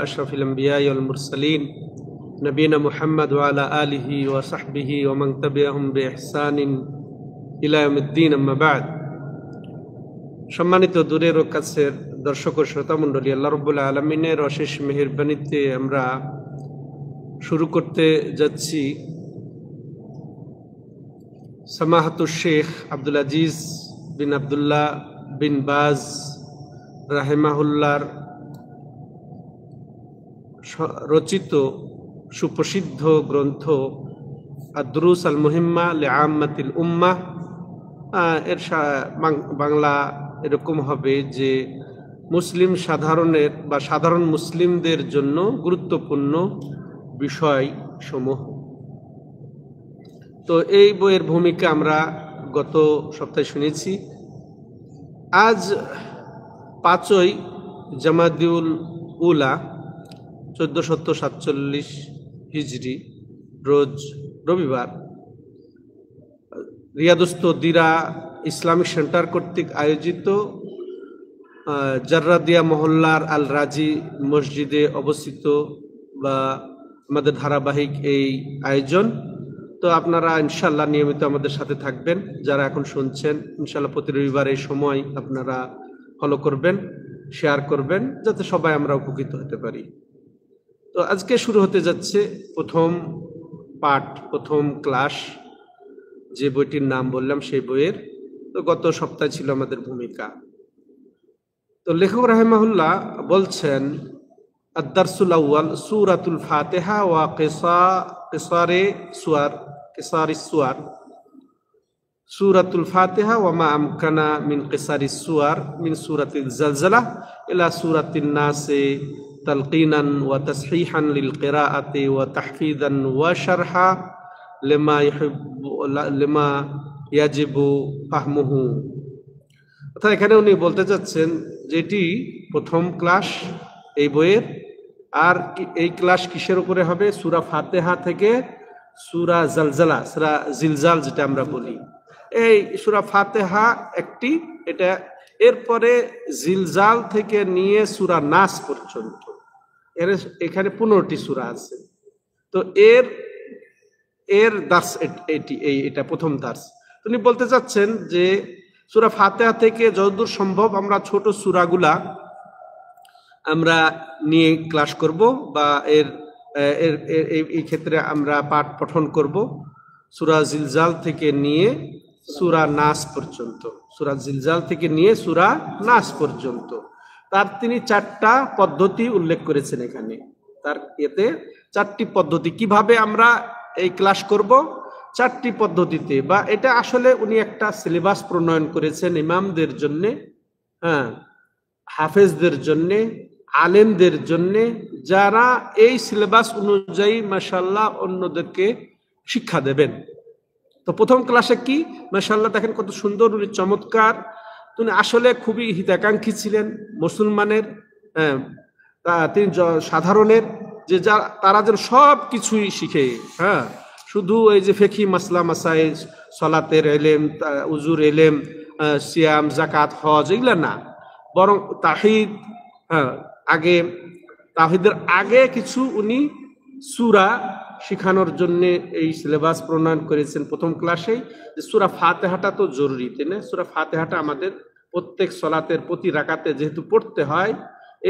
أشرف الأنبياء والمرسلين نبينا محمد وعلى آله وصحبه ومن تبعهم بإحسان إلى يوم الدين أما بعد সম্মানিত দূরের ও কাছের দর্শক ও শ্রোতা মণ্ডলী, আল্লাহ রাব্বুল আলামিনের অশেষ মেহেরবানিতে আমরা শুরু করতে যাচ্ছি সামাহাতুল শেখ আব্দুল আজিজ বিন আব্দুল্লাহ বিন বাজ রাহিমাহুল্লাহর রচিত সুপ্রসিদ্ধ গ্রন্থ আদ-দুরুস আল মুহিম্মা লিআম্মাতিল উম্মাহ। এর বাংলা এরকম হবে যে মুসলিম সাধারণের বা সাধারণ মুসলিমদের জন্য গুরুত্বপূর্ণ বিষয় সমূহ। তো এই বইয়ের ভূমিকা আমরা গত সপ্তাহে শুনেছি। আজ 5ই জামাদিউল উলা 1447 হিজরি রোজ রবিবার রিয়াদুস্তদিরা ইসলামিক সেন্টার কর্তৃক আয়োজিত জাররাদিয়া মহল্লার আল রাজি মসজিদে অবস্থিত বা আমাদের ধারাবাহিক এই আয়োজন। তো আপনারা ইনশাল্লাহ নিয়মিত আমাদের সাথে থাকবেন। যারা এখন শুনছেন ইনশাল্লাহ প্রতি রবিবার এই সময় আপনারা ফলো করবেন, শেয়ার করবেন, যাতে সবাই আমরা উপকৃত হতে পারি। তো আজকে শুরু হতে যাচ্ছে প্রথম পাঠ, প্রথম ক্লাস, যে বইটির নাম বললাম সেই বইয়ের। তো গত সপ্তাহে ছিল আমাদের ভূমিকা। তো লেখক রাহিমাহুল্লাহ বলছেন আদ-দারসুল আউয়াল সূরাতুল ফাতিহা ওয়া কিসারিস সুয়ার সূরাতুল ফাতিহা ওয়া মা আমকানা মিন কিসারিস সুয়ার মিন সূরাতিল জালজালাহ ইলা সূরাতিন নাস তালকিনান ওয়া তাসহিহান লিল কিরাআতি ওয়া তাহফিজান ওয়া শারহা লিমা ইয়াজিবু ফাহমুহু। অর্থাৎ এখানে উনি বলতে চাচ্ছেন যেটি প্রথম ক্লাস এই বইয়ের। আর এই ক্লাস কিসের উপরে হবে? সূরা ফাতিহা থেকে সূরা জালজালা, সূরা জিলজাল যেটা আমরা বলি, এই সূরা ফাতিহা একটি, এটা এরপরে জিলজাল থেকে নিয়ে সূরা নাস পর্যন্ত এখানে 15টি সূরা আছে। তো এর দার্স এটা প্রথম দার্স। উনি বলতে চাচ্ছেন যে সূরা ফাতিহা থেকে যতদূর সম্ভব আমরা ছোট সূরাগুলা আমরা নিয়ে ক্লাস করব বা এই ক্ষেত্রে আমরা পাঠ পঠন করব সূরা জিলজাল থেকে নিয়ে সূরা নাস পর্যন্ত, সূরা জিলজাল থেকে নিয়ে সূরা নাস পর্যন্ত। তার তিনি 4টা পদ্ধতি উল্লেখ করেছেন এখানে। তার এতে 4টি পদ্ধতি কিভাবে আমরা এই ক্লাস করব, 4টি পদ্ধতিতে। বা এটা আসলে উনি একটা সিলেবাস প্রণয়ন করেছেন ইমামদের জন্যে, হাফেজদের জন্যে, আলেমদের জন্যে, যারা এই সিলেবাস অনুযায়ী মাশাআল্লাহ অন্যদেরকে শিক্ষা দেবেন। তো প্রথম ক্লাসে কি মাশাআল্লাহ দেখেন কত সুন্দর, উনি চমৎকার। তিনি আসলে খুবই হিতাকাঙ্ক্ষী ছিলেন মুসলমানের, তিনি সাধারণের, যে তারা যেন সব কিছুই শিখে, শুধু এই যে ফিকহি মাসলা মাসাইল, সালাতের এলেম, উজুর এলেম, সিয়াম, যাকাত, হজ, এগুলা না, বরং তাহিদ, তাহিদের আগে কিছু উনি সূরা শিখানোর জন্য এই সিলেবাস প্রণয়ন করেছেন প্রথম ক্লাসেই। যে সূরা ফাতিহাটা তো জরুরি, তাই না? সূরা ফাতিহাটা আমাদের প্রত্যেক সালাতের প্রতি রাকাতে যেহেতু পড়তে হয়,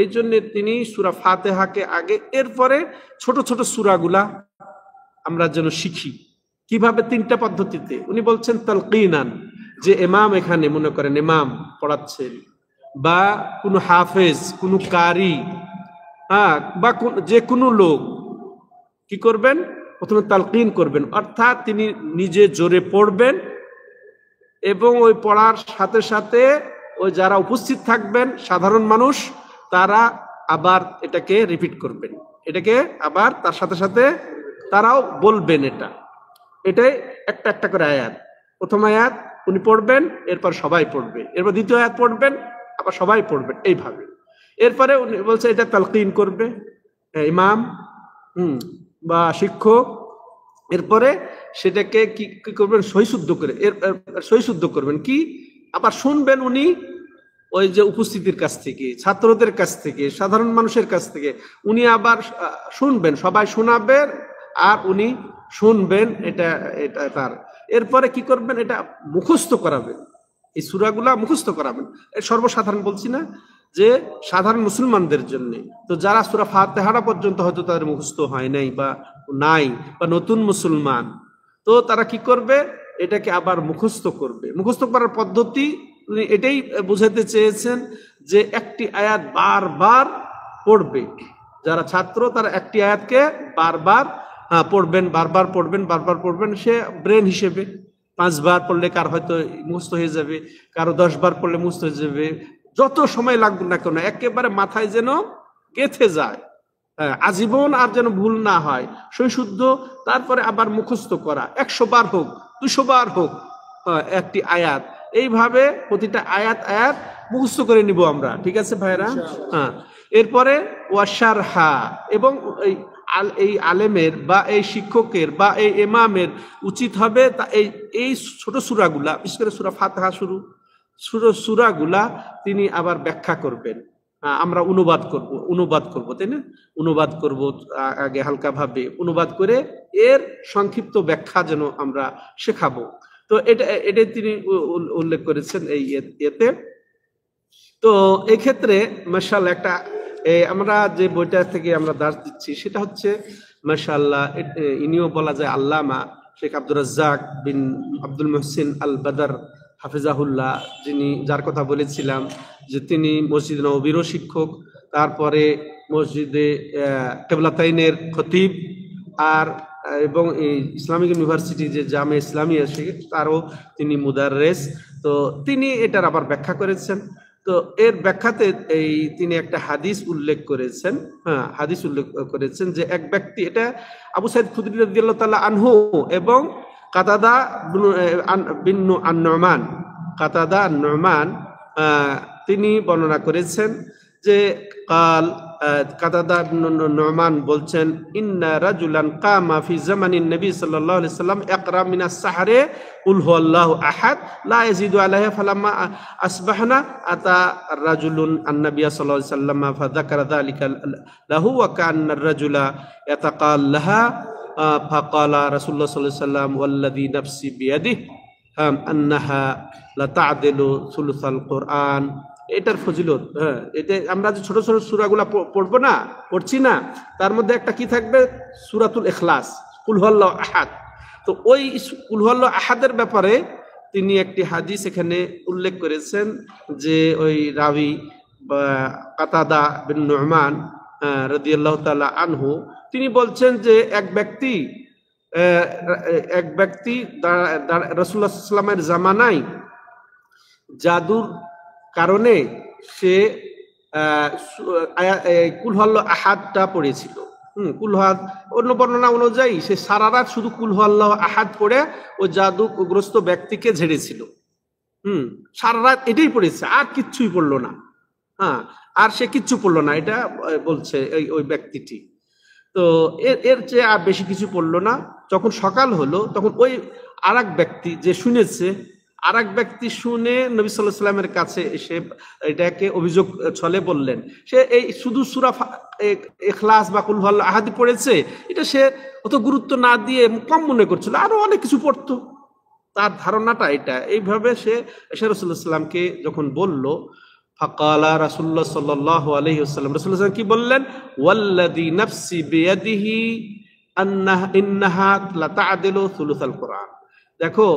এই জন্য তিনি সূরা ফাতিহাকে আগে, এরপরে ছোট ছোট সূরাগুলা আমরা যেন শিখি। কিভাবে? 3টা পদ্ধতিতে। উনি বলছেন তালকিনান, যে ইমাম, এখানে মনে করেন ইমাম পড়াচ্ছেন বা কোনো হাফেজ, কোনো কারি, বা যে কোনো লোক কি করবেন? প্রথমে তালকিন করবেন, অর্থাৎ তিনি নিজে জোরে পড়বেন এবং ওই পড়ার সাথে সাথে ওই যারা উপস্থিত থাকবেন সাধারণ মানুষ, তারা আবার এটাকে রিপিট করবেন, এটাকে আবার তার সাথে সাথে তারাও বলবেন। এটাই একটা একটা করে আয়াত। প্রথম আয়াত উনি পড়বেন, এরপর সবাই পড়বে, এরপর দ্বিতীয় আয়াত পড়বেন, আবার সবাই পড়বেন, এইভাবে। এরপরে উনি বলছে এটা তালকিন করবে ইমাম বা শিক্ষক। এরপরে সেটাকে কি করবেন? সহিশুদ্ধ করে, সহিশুদ্ধ করবেন কি, আবার শুনবেন উনি ওই যে উপস্থিতির কাছ থেকে, ছাত্রদের কাছ থেকে, সাধারণ মানুষের কাছ থেকে উনি আবার শুনবেন, সবাই শোনাবেন আর উনি শুনবেন, এটা এটা তার। এরপরে কি করবেন, এটা মুখস্থ করাবেন, এই সূরাগুলা মুখস্থ করাবেন। সর্বসাধারণ বলছি না, যে সাধারণ মুসলমানদের জন্য। তো যারা সূরা ফাতিহা পর্যন্ত হয়তো তাদের মুখস্থ হয় নাই বা নাই, বা নতুন মুসলমান, তো তারা কি করবে, এটাকে আবার মুখস্থ করবে। মুখস্থ করার পদ্ধতি উনি এটাই বোঝাতে চেয়েছেন যে একটি আয়াত বারবার পড়বে। যারা ছাত্র তারা একটি আয়াতকে বারবার পড়বেন, বারবার পড়বেন, বারবার পড়বেন। সে ব্রেন হিসেবে 5 বার পড়লে কার হয়তো মুখস্থ হয়ে যাবে, কারো 10 বার পড়লে মুখস্থ হয়ে যাবে। যত সময় লাগবে না কেন একেবারে মাথায় যেন গেঁথে যায়, আজীবন আর যেন ভুল না হয়, সৈশুদ্ধ। তারপরে আবার মুখস্থ করা, 100 বার হোক, 200 বার হোক, একটি আয়াত। এইভাবে প্রতিটা আয়াত আয়াত মুখস্থ করে নিব আমরা, ঠিক আছে ভাইরা? হ্যাঁ। এরপরে ওয়াশারহা, এবং এই আলেমের বা এই শিক্ষকের বা এই ইমামের উচিত হবে এই ছোট সূরাগুলা, বিশেষ করে সূরা ফাতিহা সূরাগুলা তিনি আবার ব্যাখ্যা করবেন। আমরা অনুবাদ করব, তাই না? অনুবাদ করব, আগে হালকা ভাবে অনুবাদ করে এর সংক্ষিপ্ত ব্যাখ্যা যেন আমরা শেখাবো। তো এটাই তিনি উল্লেখ করেছেন এই এতে। তো এই ক্ষেত্রে মাশাআল্লাহ একটা আমরা যে বইটা থেকে আমরা দার্স দিচ্ছি সেটা হচ্ছে মাশাআল্লাহ, ইনিও বলা যায় আল্লামা শেখ আব্দুর রাজ্জাক বিন আব্দুল মুহসিন আল বদর হাফিজাহুল্লাহ, যার কথা বলেছিলাম যে তিনি মসজিদ নববীরও শিক্ষক, তারপরে মসজিদে কিবলাতাইনের খতিব, আর এবং এই ইসলামিক ইউনিভার্সিটি যে জামে ইসলামিয়া তারও তিনি মুদাররেস। তো তিনি এটার আবার ব্যাখ্যা করেছেন। তো এর ব্যাখ্যাতে তিনি একটা হাদিস উল্লেখ করেছেন, হাদিস উল্লেখ করেছেন যে এক ব্যক্তি, এটা আবু সাইদ খুদরি রাদিয়াল্লাহু তাআলা আনহু এবং কাতাদা বিন আন-নুমান, কাতাদা আন-নুমান তিনি বর্ণনা করেছেন যে কাতাদা ইবনে নুমান বলছেন, ইন্না রাজুলান কামা ফি জামানিন নবী সাল্লাল্লাহু আলাইহি সাল্লাম ইকরা মিনাস সাহরে কুল হুয়াল্লাহু আহাদ লা ইয়াজিদু আলাইহি ফালাম্মা আসবাহনা আতা রাজুলুন আন-নবী সাল্লাল্লাহু আলাইহি সাল্লাম ফাযাকারা যালিকা লাহু ওয়া কান্না আর-রাজুলা ইয়াতাকাল্লাহা ফাকালা রাসূলুল্লাহ সাল্লাল্লাহু আলাইহি সাল্লাম ওয়াল্লাযী নাফসি বিয়াদিহি আন্নাহা লা তা'দিলু সুলুসাল কুরআন। এটার ফজিলত, এটা আমরা যে ছোট ছোট সূরাগুলা পড়বো না, পড়ছি না, তার মধ্যে একটা কি থাকবে, সূরাতুল ইখলাস, কুল হুয়াল্লাহু আহাদ। তো ওই কুল হুয়াল্লাহু আহাদের ব্যাপারে তিনি একটি হাদিস এখানে উল্লেখ করেছেন যে ওই রাবি কাতাদা বিন নুমান রাদিয়াল্লাহু তাআলা আনহু তিনি বলছেন যে এক ব্যক্তি রাসূলুল্লাহ সাল্লাল্লাহু আলাইহি ওয়াসাল্লামের জামানায় জাদুর কারণে সে কুল হুয়াল্লাহু আহাদটা পড়েছিল। কুল হুয়াল্লাহু, অন্য বর্ণনা অনুযায়ী সে সারা রাত শুধু কুল হুয়াল্লাহু আহাদ পড়ে ওই জাদুগ্রস্ত ব্যক্তিকে ঝেড়েছিল। সারা রাত এটাই পড়েছে, আর কিচ্ছুই পড়লো না। আর সে কিচ্ছু পড়লো না, এটা বলছে ওই ব্যক্তিটি। তো এর চেয়ে আর বেশি কিছু পড়লো না। যখন সকাল হলো তখন ওই আরেক ব্যক্তি যে শুনেছে, আরেক ব্যক্তি শুনে নবী সাল্লাল্লাহু আলাইহি ওয়াসাল্লামের কাছে এসে এটাকে অভিযোগ ছলে বললেন, সে এই শুধু সূরা ইখলাস বা কুল হুয়াল্লাহু আহাদ পড়েছে, এটা সে অত গুরুত্ব না দিয়ে কম মনে করছিল, আরো অনেক কিছু পড়তো। তার ধারণাটা এটা। এইভাবে সে রাসূলুল্লাহ সাল্লাল্লাহু আলাইহি ওয়াসাল্লামকে যখন বলল, ফাকালা রাসূলুল্লাহ সাল্লাল্লাহু আলাইহি ওয়াসাল্লাম, রাসূলুল্লাহ সাল্লাল্লাহু আলাইহি ওয়াসাল্লাম কি বললেন, ওয়াল্লাযী নাফসি বিয়াদিহি ইন্নাহা লা তা'দিলু সুলুসাল কুরআন। দেখো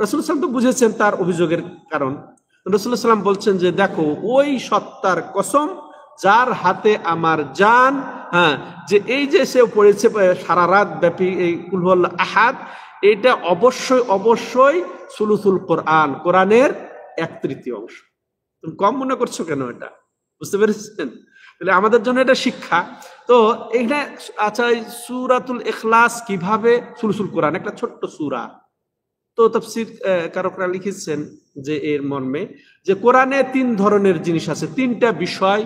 রাসূলুল্লাহ সাল্লাল্লাহু আলাইহি ওয়াসাল্লাম তো বুঝেছেন তার অভিযোগের কারণ। রাসূলুল্লাহ সাল্লাল্লাহু আলাইহি ওয়াসাল্লাম বলছেন যে দেখো ওই সত্তার কসম যার হাতে আমার জান, যে এই যে সে পড়েছে সারা রাত ব্যাপী এই কুল হুয়াল্লাহু আহাদ, এটা অবশ্যই অবশ্যই সুলুসুল কোরআন, কোরআনের 1/3 অংশ। তুমি কম মনে করছো কেন? এটা বুঝতে পেরেছেন? তাহলে আমাদের জন্য এটা শিক্ষা। তো এখানে আচ্ছা, সূরাতুল ইখলাস কিভাবে সুলুসুল কোরআন, একটা ছোট্ট সূরা। তো তাফসীর কারকরা লিখেছেন যে এর মর্মে যে কোরআনে 3 ধরনের জিনিস আছে, 3টা বিষয়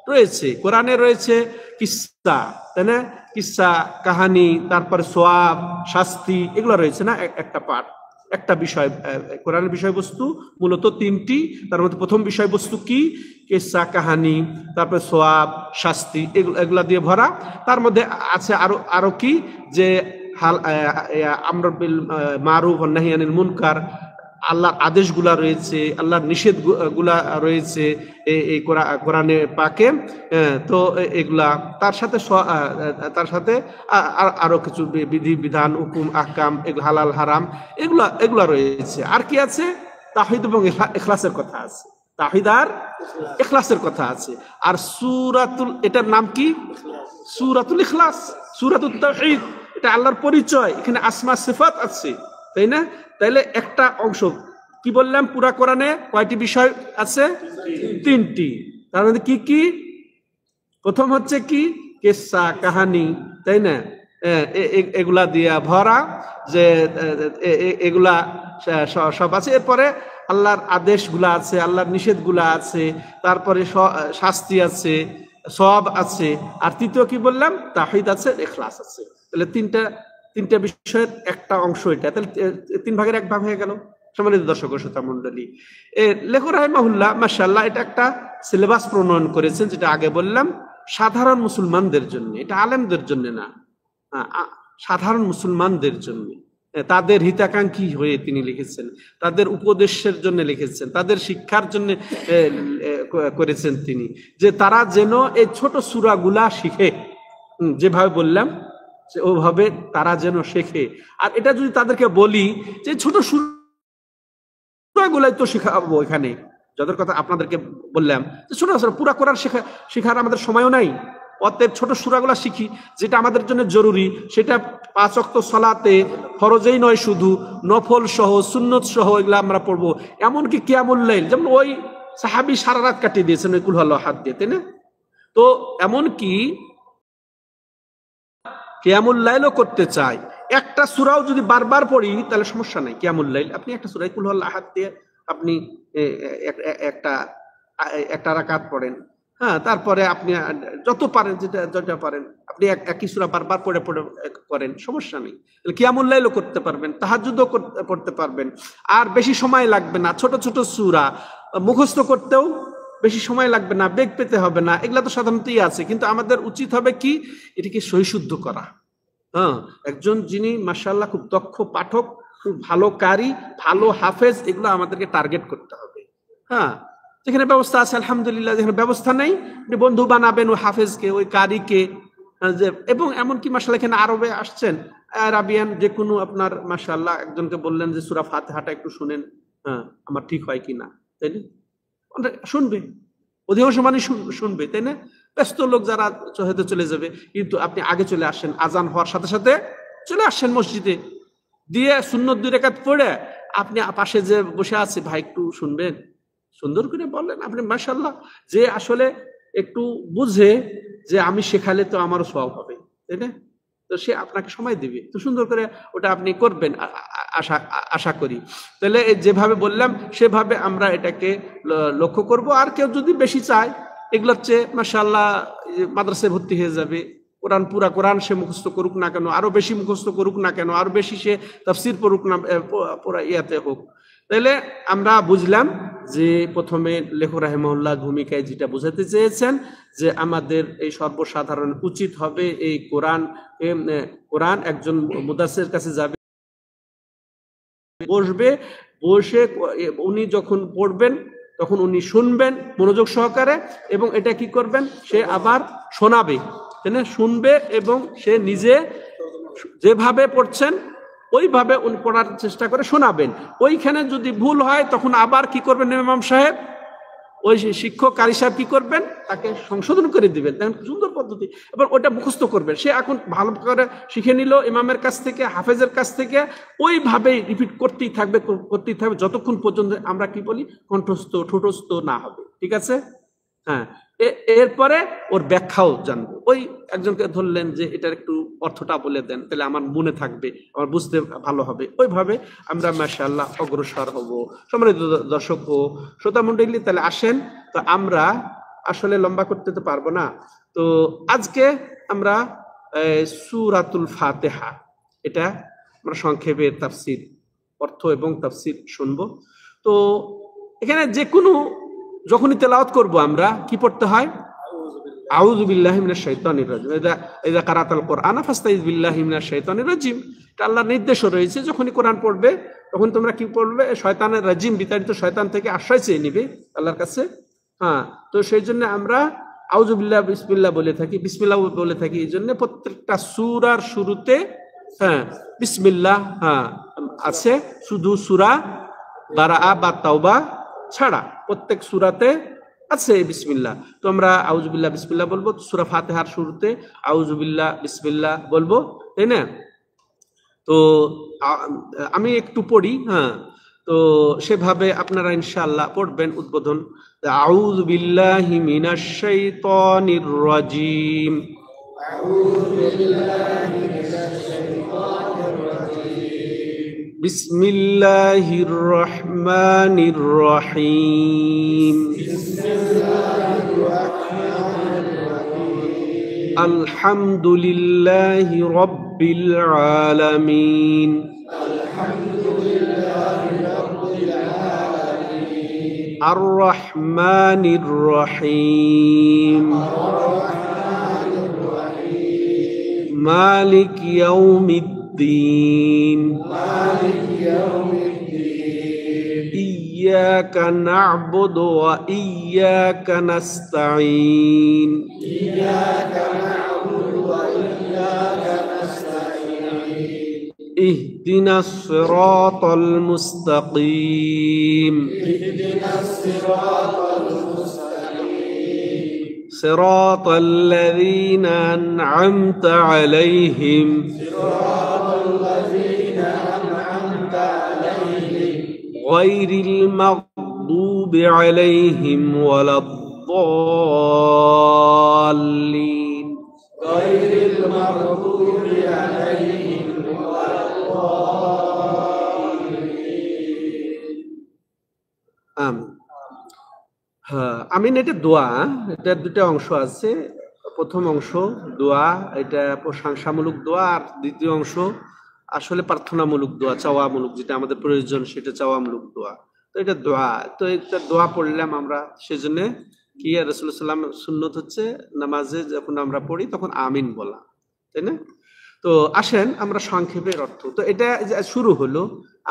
রয়েছে। কোরআনে রয়েছে কিসসা, তাই না? কিসসা, কাহানি, তারপরে সওয়াব, শাস্তি, এগুলো রয়েছে না একটা পার্ট। একটা বিষয়। কোরআনের বিষয়বস্তু মূলত তিনটি। তার মধ্যে প্রথম বিষয়বস্তু কি? কিসসা, কাহানি, তারপরে সোয়াব, শাস্তি, এগুলা দিয়ে ভরা। তার মধ্যে আছে আরো কি, যে আমর বিল মারুফ ওয়ান নাহি আনিল মুনকার, আল্লাহর আদেশগুলা রয়েছে, আল্লাহর নিষেধ গুলা রয়েছে এই কোরআনে পাকে। তো এগুলা তার সাথে আরো কিছু বিধি বিধান, হুকুম, আহকাম, এগুলো হালাল হারাম, এগুলা রয়েছে। আর কি আছে? তাওহীদ এবং ইখলাসের কথা আছে। তাওহীদ আর ইখলাসের কথা আছে। আর এটার নাম কি? সূরাতুল ইখলাস, সূরাতুত তাওহীদ। এটা আল্লাহর পরিচয়, এখানে আসমা সিফাত আছে, তাই না? তাইলে একটা অংশ কি বললাম, পুরা কোরআনে কয়টি বিষয় আছে? তিনটি। তার মধ্যে কি কি? প্রথম হচ্ছে কি? কিসসা, কাহানি, তাই না? এগুলা দিয়া ভরা, যে এগুলা সব আছে। এরপরে আল্লাহর আদেশগুলা আছে, আল্লাহর নিষেধগুলা আছে, তারপরে শাস্তি আছে, সওয়াব আছে, আর তৃতীয় কি বললাম? তাওহীদ আছে, ইখলাস আছে। তাহলে তিনটা বিষয়ের একটা অংশ এটা। তাহলে 3 ভাগের 1 ভাগ হয়ে গেল। সম্মানিত দর্শক ও শ্রোতা মণ্ডলী, লেখক রাহিমাহুল্লাহ মাশাআল্লাহ এটা একটা সিলেবাস প্রণয়ন করেছেন, যেটা আগে বললাম সাধারণ মুসলমানদের জন্য। এটা আলেমদের জন্য না, সাধারণ মুসলমানদের জন্য। তাদের হিতাকাঙ্ক্ষী হয়ে তিনি লিখেছেন, তাদের উপদেশের জন্য লিখেছেন, তাদের শিক্ষার জন্য করেছেন তিনি, যে তারা যেন এই ছোট সূরাগুলা শিখে। যেভাবে বললাম ওভাবে তারা যেন শেখে। আর এটা যদি তাদেরকে বলি যে ছোট সূরাগুলাই তো শেখাবো, এখানে যাদের কথা আপনাদেরকে বললাম যে ছোট পুরা কোরআন শেখার আমাদের সময়ও নাই, অতএব ছোট সূরাগুলা শিখি। যেটা আমাদের জন্য জরুরি সেটা 5 ওয়াক্ত সালাতে ফরজেই নয়, শুধু নফল সহ, সুন্নত সহ এগুলা আমরা পড়বো। এমনকি কিয়ামুল লাইল, যেমন ওই সাহাবী সারা রাত কাটিয়ে দিয়েছেন ওই কুল হুয়াল্লাহু আহাদ দিয়ে, তাই না? তো এমনকি কিয়ামুল লাইলও করতে চাই। একটা সূরাও যদি বারবার পড়ি তাহলে সমস্যা নাই। কিয়ামুল লাইল আপনি একটা সূরা কুল হুয়াল্লাহু আহাদ দিয়ে আপনি একটা রাকাত পড়েন, হ্যাঁ, তারপরে আপনি যত পারেন, যেটা পারেন আপনি একই সূরা বারবার পড়ে করেন, সমস্যা নেই। কিয়ামুল লাইলও করতে পারবেন, তাহাজ্জুদও পড়তে পারবেন, আর বেশি সময় লাগবে না। ছোট ছোট সূরা মুখস্থ করতেও বেশি সময় লাগবে না, বেগ পেতে হবে না। এগুলা তো সাধারণতই আছে, কিন্তু আমাদের উচিত হবে কি, এটিকে সহিশুদ্ধ করা। হ্যাঁ, একজন যিনি মাশাআল্লাহ খুব দক্ষ পাঠক, খুব ভালো কারি, ভালো হাফেজ, এগুলো আমাদেরকে টার্গেট করতে হবে। হ্যাঁ, যেখানে ব্যবস্থা আছে আলহামদুলিল্লাহ, যেখানে ব্যবস্থা নেই বন্ধু বানাবেন ওই হাফেজকে, ওই কারিকে। এবং এমনকি মাশাআল্লাহ এখানে আরবে আসছেন আরাবিয়ান যে কোনো আপনার মাশাআল্লাহ একজনকে বললেন যে সূরা ফাতিহাটা একটু শুনেন, হ্যাঁ, আমার ঠিক হয় কিনা, তাই না? শুনবে, অধিকাংশ মানুষ শুনবে, তাই না? ব্যস্ত লোক যারা হয়তো চলে যাবে, কিন্তু আপনি আগে চলে আসেন, আজান হওয়ার সাথে সাথে চলে আসেন মসজিদে, দিয়ে সুন্নত 2 রাকাত পড়ে আপনি পাশে যে বসে আছে, ভাই একটু শুনবেন, সুন্দর করে বললেন আপনি। মাশাআল্লাহ, যে আসলে একটু বুঝে যে আমি শেখালে তো আমারও সওয়াব হবে, তাই না? তো সে আপনাকে সময় দিবে, তো সুন্দর করে ওটা আপনি করবেন আশা করি। তাহলে যেভাবে বললাম সেভাবে আমরা এটাকে লক্ষ্য করব। আর কেউ যদি বেশি চায়, এগুলোর চেয়ে মাশাআল্লাহ মাদ্রাসায় ভর্তি হয়ে যাবে, পুরা কোরআন সে মুখস্থ করুক না কেন, আরো বেশি মুখস্থ করুক না কেন, আরো বেশি সে তাফসীর পড়ুক না, পুরা ইয়াতে হোক। তাহলে আমরা বুঝলাম যে প্রথমে লেখক রাহিমাহুল্লাহ ভূমিকায় যেটা বোঝাতে চেয়েছেন, যে আমাদের এই সর্বসাধারণ উচিত হবে এই কোরআন একজন মুদাসসিরের কাছে যাবে, বসে উনি যখন পড়বেন তখন উনি শুনবেন মনোযোগ সহকারে, এবং এটা কি করবেন, সে আবার শোনাবে, তাই না? শুনবে এবং সে নিজে যেভাবে পড়ছেন ওইভাবে উনি পড়ার চেষ্টা করে শোনাবেন। ওইখানে যদি ভুল হয় তখন আবার কি করবেন ইমাম সাহেব, ওই শিক্ষক কারি সাহেব কি করবেন, তাকে সংশোধন করে দিবেন। দেখেন সুন্দর পদ্ধতি। এবার ওটা মুখস্থ করবেন, সে এখন ভালো করে শিখে নিল ইমামের কাছ থেকে, হাফেজের কাছ থেকে, ওইভাবেই রিপিট করতেই থাকবে যতক্ষণ পর্যন্ত আমরা কি বলি কণ্ঠস্থ ঠোঁটস্থ না হবে। ঠিক আছে? হ্যাঁ, এরপরে ওর ব্যাখ্যাও জানবো। ওই একজনকে ধরলেন যে এটার একটু অর্থটা বলে দেন, তাহলে আমার মনে থাকবে, আমার বুঝতে ভালো হবে। ওইভাবে আমরা মাশাআল্লাহ অগ্রসর হব। সম্মানিত দর্শক ও শ্রোতা মণ্ডলী, তাহলে আসেন, তো আমরা আসলে লম্বা করতে তো পারবো না, তো আজকে আমরা সূরাতুল ফাতিহা, এটা আমরা সংক্ষেপে তাফসীর অর্থ এবং তাফসীর শুনবো। তো এখানে যে কোনো যখনই তেলাওয়াত করব আমরা কি পড়তে হয়? আউযু বিল্লাহি মিনাশ শাইতানির রাজিম, ইযা কারাতাল কুরআনা ফাস্তাইয বিল্লাহি মিনাশ শাইতানির রাজিম। এটা আল্লাহর নির্দেশও রয়েছে, যখনই কোরআন পড়বে তখন তোমরা কি পড়বে? শয়তানের রাজিম, বিতাড়িত শয়তান থেকে আশ্রয় চেয়ে নিবে আল্লাহর কাছে। হ্যাঁ, তো সেই জন্য আমরা আউযু বিল্লাহ বিসমিল্লাহ বলে থাকি, বিসমিল্লাহ বলে থাকি। এই জন্য প্রত্যেকটা সূরার শুরুতে হ্যাঁ বিসমিল্লাহ আছে, শুধু সূরা বারাআ বা তাওবা ছাড়া প্রত্যেক সূরাতে আছে বিসমিল্লাহ। তো আমরা আউযু বিল্লাহ বিসমিল্লাহ বলবো, সূরা ফাতিহার শুরুতে আউযু বিল্লাহ বিসমিল্লাহ বলবো, তাই না? তো আমি একটু পড়ি, হ্যাঁ, তো সেভাবে আপনারা ইনশাআল্লাহ পড়বেন উদ্বোধন। আউযু বিল্লাহি মিনাশ শাইতানির রাজিম, বিসমিল্লাহির রহমানির রহিম, আলহামদুলিল্লাহি রাব্বিল আলামিন, আর রহমানির রহিম, মালিক ইয়াউমিদ্দিন, ইয়্যাকা না'বুদু ওয়া ইয়্যাকা নাস্তাঈন, ইহদিনাস সিরাতাল মুস্তাকিম, সিরাতাল লাযীনা আন'আমতা আলাইহিম, গায়রিল মাগদুবি আলাইহিম ওয়ালাদ-দাল্লিন, গায়রিল মাগদুবি আলাইহিম ওয়ালাদ-দাল্লিন। আমিন। হ্যাঁ, আমিন এটা দোয়া, এটা দুটো অংশ আছে। প্রথম অংশ দোয়া, এটা প্রশংসামূলক দোয়া, আর দ্বিতীয় অংশ আসলে প্রার্থনামূলক দোয়া, চাওয়ামূলক, যেটা আমাদের প্রয়োজন সেটা চাওয়ামূলক দোয়া। তো এটা দোয়া, তো এটা দোয়া পড়লাম আমরা, সেজন্য কি রাসূলুল্লাহ সাল্লাল্লাহু আলাইহি ওয়াসাল্লাম সুন্নত হচ্ছে নামাজে যখন আমরা পড়ি তখন আমিন বলা, তাই না? তো আসেন আমরা সংক্ষেপের অর্থ, তো এটা শুরু হলো,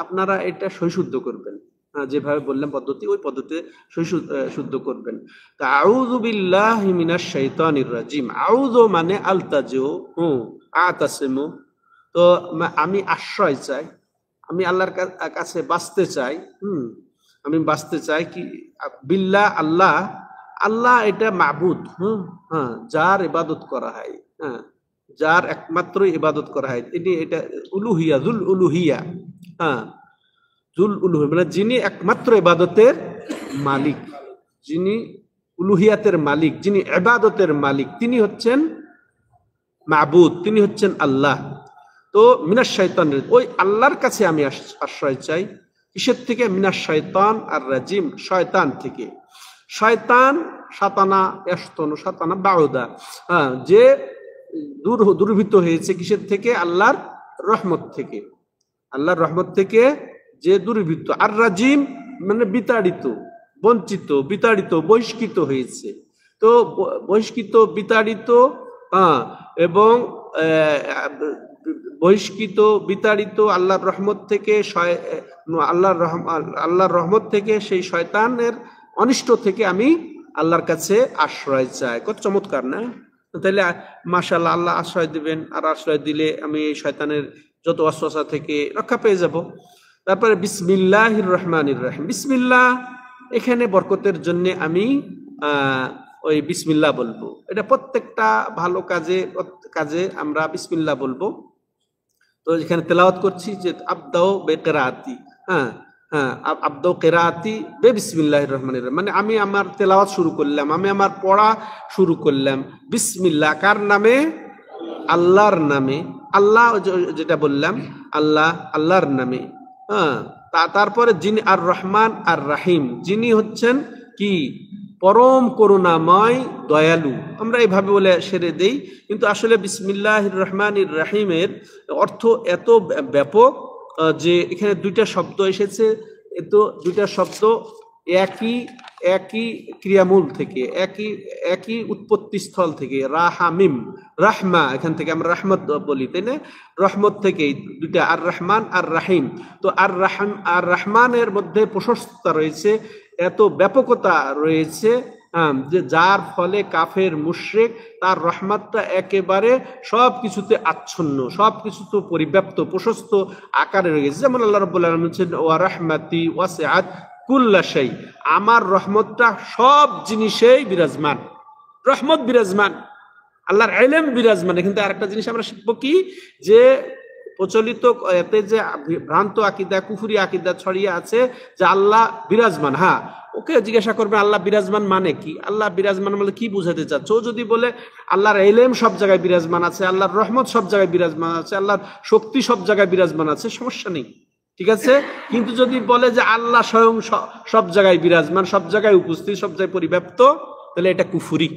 আপনারা এটা সহিশুদ্ধ করবেন, যেভাবে বললাম পদ্ধতি, ওই পদ্ধতিতে শুদ্ধ করবেন। তা আউযু বিল্লাহি মিনাশ শাইতানির রাজিম, আউযু মানে আলতাজিউ, আতাসিমু, তো আমি আশ্রয় চাই, আমি আল্লাহর কাছে বাঁচতে চাই, আমি বাঁচতে চাই কি বিল্লাহ, আল্লাহ, আল্লাহ এটা মাবুদ, যার ইবাদত করা হয়, যার একমাত্র ইবাদত করা হয়, তিনি এটা উলুহিয়া, যুল উলুহিয়া, যুল উলুহিয়া মানে যিনি একমাত্র ইবাদতের মালিক, যিনি উলুহিয়াতের মালিক, যিনি ইবাদতের মালিক, তিনি হচ্ছেন মাবুদ, তিনি হচ্ছেন আল্লাহ। তো মিনাশ শাইতান, ওই আল্লাহর কাছে আমি আশ্রয় চাই। কিসের থেকে? মিনাশ শাইতান আর রাজিম, শয়তান থেকে। শয়তান শাতানা ইয়াশতানু, শাতানা বাউদা, যে দুর্বৃত্ত হয়েছে কিসের থেকে? আল্লাহর রহমত থেকে, আল্লাহর রহমত থেকে যে দুর্বৃত্ত। আর রাজিম মানে বিতাড়িত, বঞ্চিত, বিতাড়িত, বহিষ্কৃত হয়েছে। তো বহিষ্কৃত, বিতাড়িত, এবং বহিষ্কৃত, বিতাড়িত আল্লাহর রহমত থেকে, আল্লাহর রহমত থেকে, সেই শয়তানের অনিষ্ট থেকে আমি আল্লাহর কাছে আশ্রয় চাই। কত চমৎকার না? তাহলে মাশাআল্লাহ, আল্লাহ আশ্রয় দিবেন, আর আশ্রয় দিলে আমি এই শয়তানের যত ওয়াসওয়াসা থেকে রক্ষা পেয়ে যাব। তারপরে বিসমিল্লাহির রহমানির রহিম, বিসমিল্লাহ, এখানে বরকতের জন্য আমি ওই বিসমিল্লাহ বলবো। এটা প্রত্যেকটা ভালো কাজে আমরা বিসমিল্লাহ বলবো। তো এখানে তেলাওয়াত করছি যে আবদাউ বিকিরাআতি, আবদাউ কিরাআতি বিসমিল্লাহির রহমানির রহিম, মানে আমি আমার তেলাওয়াত শুরু করলাম, আমি আমার পড়া শুরু করলাম বিসমিল্লাহ, কার নামে? আল্লাহর নামে। আল্লাহ যেটা বললাম, আল্লাহ, আল্লাহর নামে। তারপরে যিনি আর রহমান আর রাহিম, যিনি হচ্ছেন কি? পরম করুণাময়, দয়ালু। আমরা এইভাবে বলে সেরে দেই, কিন্তু আসলে বিসমিল্লাহির রহমানির রাহিমের অর্থ এত ব্যাপক, যে এখানে দুইটা শব্দ এসেছে, তো দুইটা শব্দ একই একই ক্রিয়ামূল থেকে, একই একই উৎপত্তি স্থল থেকে, রাহামিম, রাহমা, এখান থেকে আমরা রহমত বলি, তাই না? রহমত থেকে দুইটা, আর রহমান আর রাহিম। তো আর রহমানের মধ্যে প্রশস্ততা রয়েছে, এত ব্যাপকতা রয়েছে, যে যার ফলে কাফের মুশরিক তার রহমতটা একেবারে সব কিছুতে আচ্ছন্ন, সব কিছুতে পরিব্যাপ্ত, প্রশস্ত আকারে রয়েছে। যেমন আল্লাহ রাব্বুল আলামিন বলেছেন, ওয়া রাহমাতি ওয়াসিআত কুল্লা শাই, আমার রহমতটা সব জিনিসেই বিরাজমান। রহমত বিরাজমান, আল্লাহর ইলম বিরাজমান। কিন্তু আরেকটা জিনিস আমরা শিখবো কি, যে প্রচলিত এতে যে ভ্রান্ত আকীদা, কুফরি আকীদা ছড়িয়ে আছে যে আল্লাহ বিরাজমান। হ্যাঁ, ওকে জিজ্ঞাসা করবে আল্লাহ বিরাজমান মানে কি, আল্লাহ বিরাজমান বলে কি বুঝাতে চাচ্ছ? ও যদি বলে আল্লাহর ইলম সব জায়গায় বিরাজমান আছে, আল্লাহর রহমত সব জায়গায় বিরাজমান আছে, আল্লাহর শক্তি সব জায়গায় বিরাজমান আছে, সমস্যা নেই, ঠিক আছে। কিন্তু যদি বলে যে আল্লাহ স্বয়ং সব জায়গায় বিরাজমান, সব জায়গায় উপস্থিত, সব জায়গায় পরিব্যাপ্ত, তাহলে এটা কুফরি,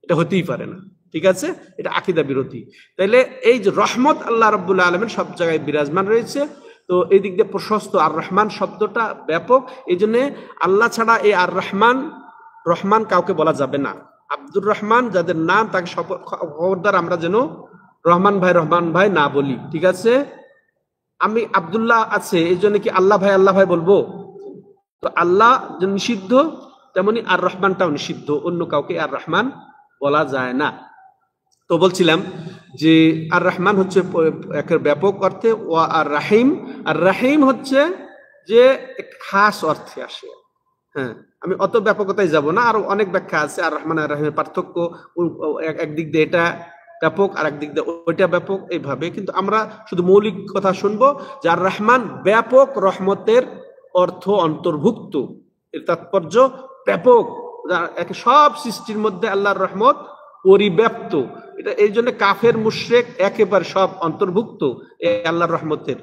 এটা হতেই পারে না, ঠিক আছে, এটা আকীদা বিরোধী। তাইলে এই যে রহমত আল্লাহ রাব্বুল আলামিন সব জায়গায় বিরাজমান রয়েছে, তো এই দিক দিয়ে প্রশস্ত। আর রহমান শব্দটা ব্যাপক, এই জন্য আল্লাহ ছাড়া এই আর রহমান, রহমান কাউকে বলা যাবে না। আব্দুর রহমান যাদের নাম, তাকে খবরদার আমরা যেন রহমান ভাই না বলি, ঠিক আছে। আমি আব্দুল্লাহ আছে, এই জন্য কি আল্লাহ ভাই বলবো? তো আল্লাহ নিষিদ্ধ, তেমনি আর রহমানটাও নিষিদ্ধ, অন্য কাউকে আর রহমান বলা যায় না। তো বলছিলাম যে আর রহমান হচ্ছে একের ব্যাপক অর্থে, ও আর রাহিম, আর রাহিম হচ্ছে যে খাস অর্থে আসে। হ্যাঁ, আমি অত ব্যাপকতায় যাব না, আরো অনেক ব্যাখ্যা আছে আর রহমান আর রাহিমের পার্থক্য, একদিক দিয়ে এটা ব্যাপক আর একদিক দিয়ে ওইটা ব্যাপক, এইভাবে। কিন্তু আমরা শুধু মৌলিক কথা শুনবো যে আর রহমান ব্যাপক রহমতের অর্থ অন্তর্ভুক্ত, এর তাৎপর্য ব্যাপক, সব সৃষ্টির মধ্যে আল্লাহর রহমত পরিব্যাপ্ত। এটা এই জন্য কাফের মুশরিক একেবারে সব অন্তর্ভুক্ত এই আল্লাহর রহমতের।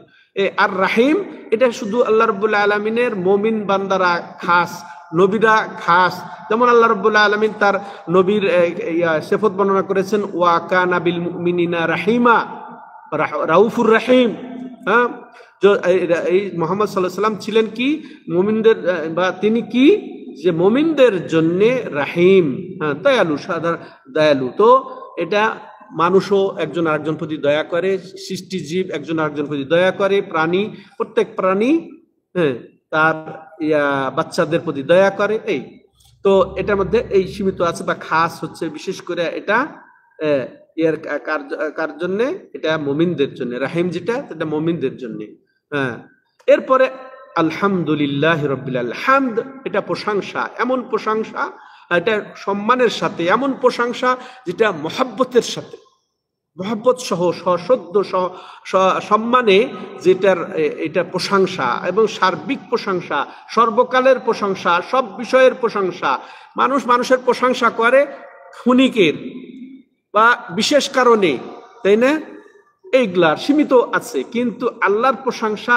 আর রাহিম এটা শুধু আল্লাহ রাব্বুল আলামিনের মুমিন বান্দারা খাস, নবীরা খাস। যেমন আল্লাহ রাব্বুল আলামিন তার নবীর সিফত বর্ণনা করেছেন, ওয়া কানা বিল মুমিনিনা রাহিমা, রাউফুর রাহিম। হ্যাঁ, এই মুহাম্মদ সাল্লাল্লাহু আলাইহি ওয়াসাল্লাম ছিলেন কি মুমিনদের, বা তিনি কি যে মুমিনদের জন্য রাহিম, হ্যাঁ, দয়ালু, সাধারণ দয়ালু। তো এটা মানুষও একজন আরেকজন প্রতি দয়া করে, সৃষ্টিজীব একজন আরেকজন প্রতি দয়া করে, প্রাণী, প্রত্যেক প্রাণী, হ্যাঁ, তার বাচ্চাদের প্রতি দয়া করে। এই তো এটার মধ্যে এই সীমিত আছে, বা খাস হচ্ছে বিশেষ করে এটা এর কার জন্য, এটা মুমিনদের জন্য। রাহিম যেটা, এটা মুমিনদের জন্য। হ্যাঁ, এরপরে আলহামদুলিল্লাহ রাব্বিল আলামিন, হামদ এটা প্রশংসা, এমন প্রশংসা, এটা সম্মানের সাথে, এমন প্রশংসা যেটা মহব্বতের সাথে, মহব্বত সহ সশ্রদ্ধ সম্মানে, যেটার এটা প্রশংসা এবং সার্বিক প্রশংসা, সর্বকালের প্রশংসা, সব বিষয়ের প্রশংসা। মানুষের প্রশংসা করে ক্ষণিকের বা বিশেষ কারণে, তাই না, এইগুলার সীমিত আছে। কিন্তু আল্লাহর প্রশংসা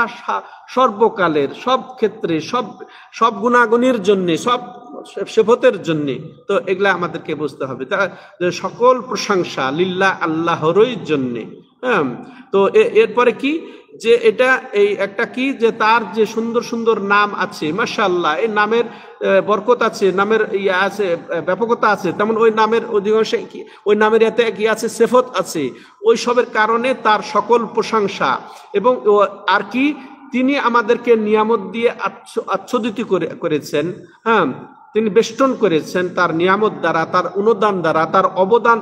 সর্বকালের, সব ক্ষেত্রে, সব গুণাগুণের জন্য, সব সিফতের জন্য। তো এগুলা আমাদেরকে বুঝতে হবে, সকল প্রশংসা লিল্লাহ, আল্লাহরই জন্য। হ্যাঁ, তো এরপরে কি যে এটা এই একটা কি যে তার যে সুন্দর সুন্দর নাম আছে, মাশাআল্লাহ, এই নামের বরকত আছে, নামের ইয়া আছে, ব্যাপকতা আছে, তেমন ওই নামের অধিকাংশে ওই নামের এতে কি আছে, সিফত আছে, ওই সবের কারণে তার সকল প্রশংসা। এবং আর কি, তিনি আমাদেরকে নিয়ামত দিয়ে আচ্ছাদিত করেছেন। হ্যাঁ, তিনি বেষ্টন করেছেন তার নিয়ামত দ্বারা, তার অনুদান দ্বারা, তার অবদান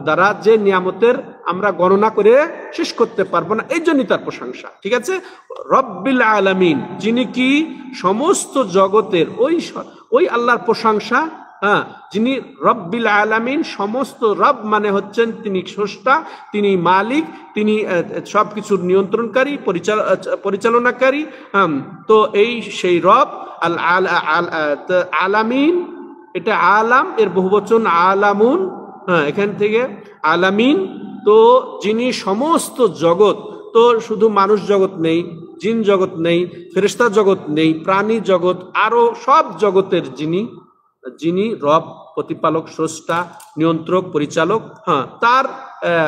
দ্বারা, যে নিয়ামতের আমরা গণনা করে শেষ করতে পারবো না, এই জন্যই তার প্রশংসা, ঠিক আছে। রব্বিল আলামিন, যিনি কি সমস্ত জগতের, ওই আল্লাহর প্রশংসা। হ্যাঁ, যিনি রব্বিল আলামিন, সমস্ত, রব মানে হচ্ছেন তিনি স্রষ্টা, তিনি মালিক, তিনি সবকিছুর নিয়ন্ত্রণকারী, পরিচালনাকারী। তো এই সেই রব আলামিন, এটা আলাম এর বহুবচন আলামুন। হ্যাঁ, এখান থেকে আলামিন, তো যিনি সমস্ত জগৎ, তো শুধু মানুষ জগৎ নেই, জিন জগৎ নেই, ফেরেশতা জগৎ নেই, প্রাণী জগৎ, আরো সব জগতের যিনি রব, প্রতিপালক, স্রষ্টা, নিয়ন্ত্রক, পরিচালক। হ্যাঁ, তার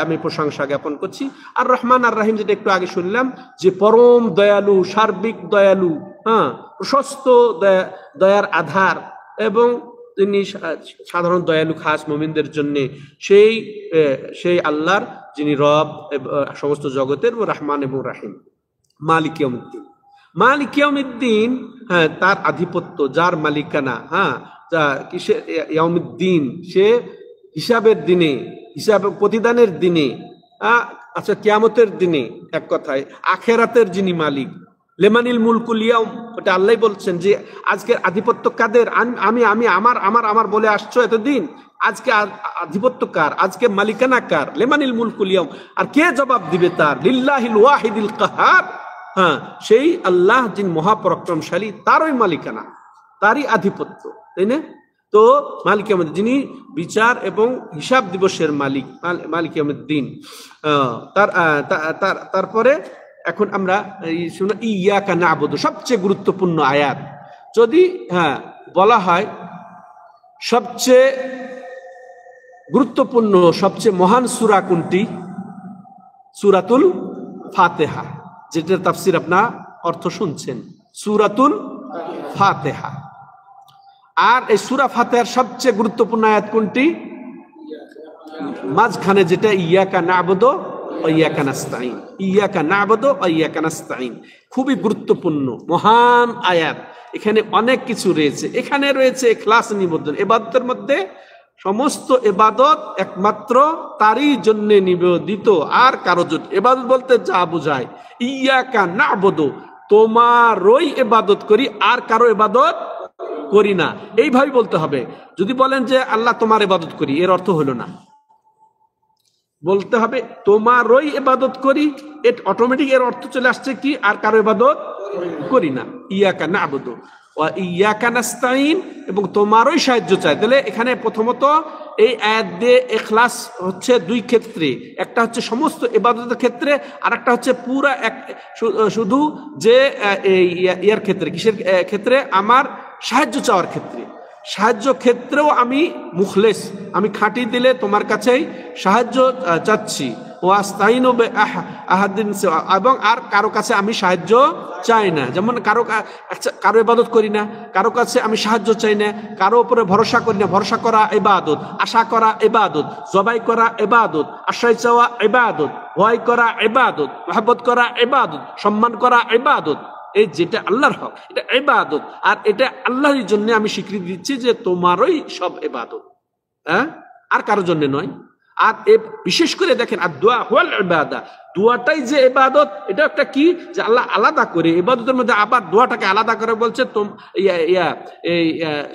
আমি প্রশংসা জ্ঞাপন করছি। আর রহমান আর রাহিম যেটা একটু আগে শুনলাম, যে পরম দয়ালু, সার্বিক দয়ালু, হ্যাঁ, প্রশস্ত দয়ার আধার, এবং তিনি সাধারণ দয়ালু খাস মুমিনদের জন্য সেই আল্লাহর যিনি রব সমস্ত জগতের, রহমান এবং রাহিম। মালিক ইয়াউমিদ্দিন, মালিক ইয়াউমিদ্দিন, হ্যাঁ, তার আধিপত্য, যার মালিকানা, হ্যাঁ, কিসের ইয়াউমিদ্দিন, সে হিসাবের দিনে, হিসাবে প্রতিদানের দিনে, আচ্ছা কিয়ামতের দিনে, এক কথায় আখেরাতের যিনি মালিক। লেমানিল মুলকুল ইয়াউম, ওটা আল্লাহ বলছেন যে আজকের আধিপত্য কাদের? আমি আমি আমার আমার আমার বলে আসছো এতদিন, আজকে আধিপত্য কার? আজকে মালিকানা কার? লেমানিল মুলকুল ইয়াউম। আর কে জবাব দিবে তার? লিল্লাহিল ওয়াহিদিল কাহার, হ্যাঁ, সেই আল্লাহ যিনি মহাপরাক্রমশালী, তারই মালিকানা, তারই আধিপত্য, তাই না? তো মালিক ইয়াউমিদ্দিন, যিনি বিচার এবং হিসাব দিবসের মালিক, মালিক ইয়াউমিদ্দিন। তারপরে এখন আমরা ইয়াকা না'বুদু, সবচেয়ে গুরুত্বপূর্ণ আয়াত। যদি হ্যাঁ বলা হয় সবচেয়ে গুরুত্বপূর্ণ, সবচেয়ে মহান সূরা কোনটি? সূরাতুল ফাতিহা, যেটার তাফসীর আপনার অর্থ শুনছেন, সূরাতুল ফাতিহা। আর এই সূরা ফাতিহার সবচেয়ে গুরুত্বপূর্ণ আয়াত কোনটি? মাঝখানে যেটা ইয়াকা না'বুদু ওয়া ইয়াকা নাস্তাঈন, ইয়াকা না'বুদু ওয়া ইয়াকা নাস্তাঈন, খুবই গুরুত্বপূর্ণ মহান আয়াত। এখানে অনেক কিছু রয়েছে। এখানে রয়েছে ইখলাস নিবেদন, ইবাদতের মধ্যে সমস্ত ইবাদত একমাত্র তারই জন্য নিবেদিত, আর কারো জন্য। ইবাদত বলতে যা বোঝায়, ইয়াকা না'বুদু, তোমারই ইবাদত করি, আর কারো ইবাদত করি না, এইভাবে বলতে হবে। যদি বলেন যে আল্লাহ তোমার ইবাদত করি, এর অর্থ হলো না। বলতে হবে তোমারই ইবাদত করি, এটা অটোমেটিক এর অর্থ চলে আসছে কি? আর কারো ইবাদত করি না। ইয়াকা না'বুদু ওয়া ইয়াকা নাস্তাঈন, এবং তোমারই সাহায্য চাই। তাহলে এখানে প্রথমত এই আয়াত দিয়ে ইখলাস হচ্ছে দুই ক্ষেত্রে, একটা হচ্ছে সমস্ত ইবাদতের ক্ষেত্রে, আর একটা হচ্ছে পুরা শুধু যে ইয়ার ক্ষেত্রে, কিসের ক্ষেত্রে? আমার সাহায্য চাওয়ার ক্ষেত্রে। সাহায্য ক্ষেত্রেও আমি মুখলেস, আমি খাঁটি দিলে তোমার কাছেই সাহায্য চাচ্ছি। ওয়াস্তাইনু বিআহাদিন, এবং আর কারো কাছে আমি সাহায্য চাই না। যেমন কারো ইবাদত করি না, কারো কাছে আমি সাহায্য চাই না, কারো উপরে ভরসা করি না। ভরসা করা ইবাদত, আশা করা ইবাদত, জবাই করা ইবাদত, আশ্রয় চাওয়া ইবাদত, ভয় করা ইবাদত, মহব্বত করা ইবাদত, সম্মান করা ইবাদত। এই যেটা আল্লাহর হক, এটা ইবাদত। আর এটা আল্লাহর জন্য আমি স্বীকৃতি দিচ্ছি যে তোমারই সব ইবাদত, হ্যাঁ, আর কারোর জন্য নয়। আর বিশেষ করে দেখেন, আর দোয়া হুয়াল ইবাদা, দোয়াটাই যে ইবাদত। এটা একটা কি, যে আল্লাহ আলাদা করে ইবাদতের মধ্যে আবার দোয়াটাকে আলাদা করে বলছে।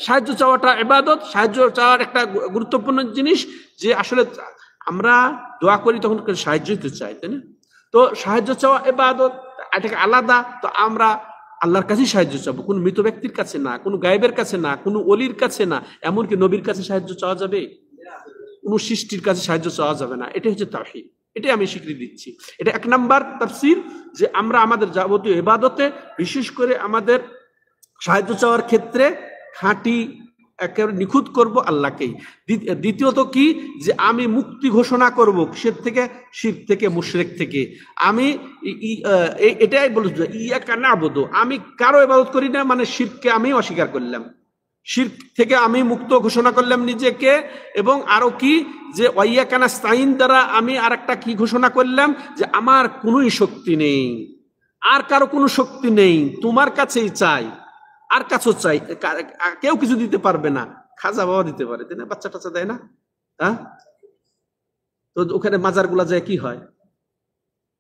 সাহায্য চাওয়াটা ইবাদত। সাহায্য চাওয়ার একটা গুরুত্বপূর্ণ জিনিস, যে আসলে আমরা দোয়া করি তখন সাহায্যই তো চাই, তাই না? তো সাহায্য চাওয়া ইবাদত, এটাকে আলাদা। তো আমরা আল্লাহর কাছেই সাহায্য চাবো, কোনো মৃত ব্যক্তির কাছে না, কোনো গায়েবের কাছে না, কোনো অলির কাছে না। এমনকি নবীর কাছে সাহায্য চাওয়া যাবে? কোনো সৃষ্টির কাছে সাহায্য চাওয়া যাবে না। এটা হচ্ছে তাওহীদ, এটাই আমি স্বীকৃতি দিচ্ছি। এটা এক নাম্বার তাফসীর, যে আমরা আমাদের যাবতীয় ইবাদতে, বিশেষ করে আমাদের সাহায্য চাওয়ার ক্ষেত্রে খাঁটি একেবারে নিখুঁত করব আল্লাহকেই। দ্বিতীয়ত কি, যে আমি মুক্তি ঘোষণা করব কিসের থেকে? শিরক থেকে, মুশরিক থেকে। আমি এটাই বলছি, ইয়াকা না'বুদু, আমি কারো ইবাদত করি না, মানে শিরককে আমি অস্বীকার করলাম, শিরক থেকে আমি মুক্ত ঘোষণা করলাম নিজেকে। এবং আরো কি, যে ওয়াইয়াকা নাস্তাঈন দ্বারা আমি আর একটা কি ঘোষণা করলাম, যে আমার কোনোই শক্তি নেই, আর কারো কোনো শক্তি নেই, তোমার কাছেই চাই, আর কাছেও চাই। কেউ কিছু দিতে পারবে না, খাজা বাবা দিতে পারে, তাই না? বাচ্চা টাচ্চা দেয় না, হ্যাঁ? তো ওখানে মাজার গুলা যায় কি হয়?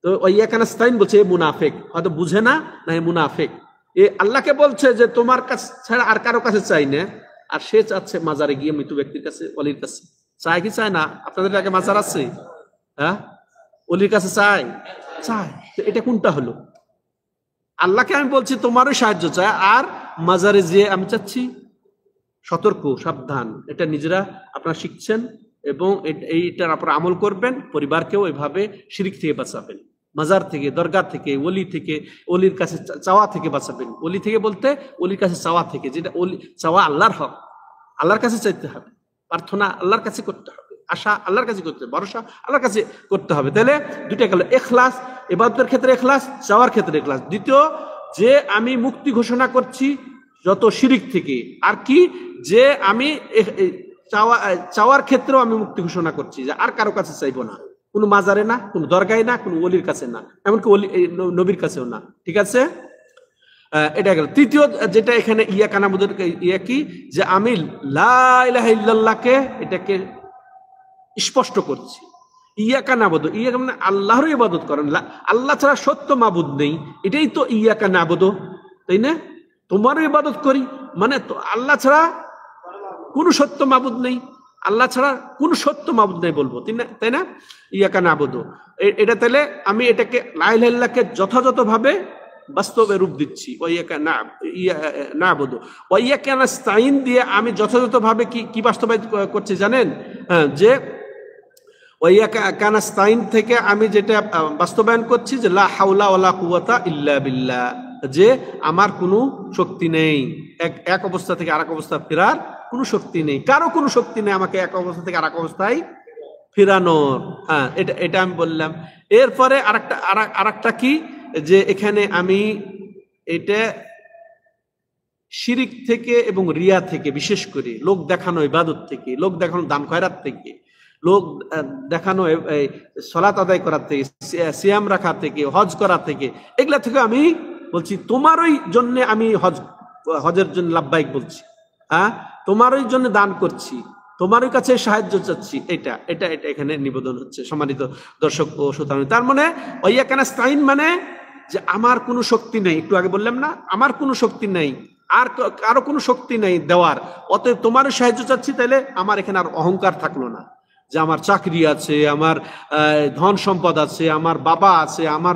তো ইয়াকা নাস্তাঈন বলছে এ মুনাফিক, হয়তো বুঝে না, না এ মুনাফিক। এ আল্লাহকে বলছে যে তোমার কাছে ছাড়া আর কারো কাছে চাই না, আর সে চাচ্ছে মাজারে গিয়ে মৃত ব্যক্তির কাছে, অলির কাছে। চায় কি চায় না? আপনাদের আগে মাজার আছে, হ্যাঁ? অলির কাছে চায়, চায়। তো এটা কোনটা হলো? আল্লাহকে আমি বলছি তোমারও সাহায্য চাই, আর মাজারে যেয়ে আমি চাচ্ছি। সতর্ক, সাবধান। এটা নিজেরা আপনারা শিখছেন, এবং এইটার আপনারা আমল করবেন। পরিবারকেও এভাবে শিরক থেকে বাঁচাবেন, মাজার থেকে, দরগা থেকে, ওলি থেকে, অলির কাছে চাওয়া থেকে বাঁচাবেন। অলি থেকে বলতে অলির কাছে চাওয়া থেকে, যেটা অলি চাওয়া আল্লাহর হক, আল্লাহর কাছে চাইতে হবে, প্রার্থনা আল্লাহর কাছে করতে হবে। আশা আল্লাহর কাছে করতে হবে, ভরসা আল্লাহর কাছে করতে হবে। তাহলে দুইটা গেল, এখলাস ইবাদতের ক্ষেত্রে এখলাস, চাওয়ার ক্ষেত্রে এখলাস। দ্বিতীয় যে আমি মুক্তি ঘোষণা করছি যত শিরিক থেকে, আর কি যে আমি চাওয়ার ক্ষেত্রেও আমি মুক্তি ঘোষণা করছি যে আর কারো কাছে চাইবো না, কোনো মাজারে না, কোনো দরগায় না, কোনো ওলির কাছে না, এমনকি নবীর কাছেও না। ঠিক আছে, এটা গেল। তৃতীয় যেটা এখানে ইয়াকা নাবুদের ইয়া কি, যে আমি লা ইলাহা ইল্লাল্লাহকে এটাকে স্পষ্ট করছি। ইয়াকা নাবুদ, ইয়াকা মানে আল্লাহর ইবাদত করেন, আল্লাহ ছাড়া সত্য মাবুদ নেই, এটাই তো ইয়াকা নাবুদ, তাই না? তোমারও ইবাদত করি মানে তো আল্লাহ ছাড়া কোন সত্য মাবুদ নেই, আল্লাহ ছাড়া কোন সত্য মাবুদ নেই বলবো, তাই না? ইয়াকা নাবুদ, এটা তাহলে আমি এটাকে লা ইলাহা ইল্লাল্লাহকে যথাযথভাবে বাস্তবে রূপ দিচ্ছি। ওয়াইয়াকা নাস্তাইন দিয়ে আমি যথাযথভাবে কি বাস্তবায়িত করছি জানেন? যে ওয়াইয়াকা নাস্তাইন থেকে আমি যেটা বাস্তবায়ন করছি যে লা হাওলা ওয়ালা কুওয়াতা ইল্লা বিল্লাহ, যে আমার কোনো শক্তি নেই এক অবস্থা থেকে আরেক অবস্থা ফেরার কোনো শক্তি নেই, কারো কোনো শক্তি নেই আমাকে এক অবস্থা থেকে আরেক অবস্থায় ফেরানোর। হ্যাঁ, এটা আমি বললাম। এরপরে আরেকটা কি, যে এখানে আমি এটা শিরিক থেকে এবং রিয়া থেকে, বিশেষ করে লোক দেখানো ইবাদত থেকে, লোক দেখানো দান খয়রাত থেকে, লোক দেখানো সালাত আদায় করার থেকে, সিয়াম রাখা থেকে, হজ করা থেকে, এগুলা থেকে আমি বলছি তোমারই জন্য আমি হজের জন্য লাব্বাইক বলছি, হ্যাঁ, তোমারই জন্য দান করছি, তোমারই কাছে সাহায্য চাচ্ছি। এটা এটা এটা এখানে নিবেদন হচ্ছে সম্মানিত দর্শক ও শ্রোতাগণ। তার মানে ওয়াইয়াকা নাস্তাইন মানে যে আমার কোনো শক্তি নেই, একটু আগে বললাম না, আমার কোনো শক্তি নেই, আর কারো কোনো শক্তি নেই দেওয়ার, অতএব তোমারও সাহায্য চাচ্ছি। তাহলে আমার এখানে আর অহংকার থাকলো না যে আমার চাকরি আছে, আমার ধন সম্পদ আছে, আমার বাবা আছে, আমার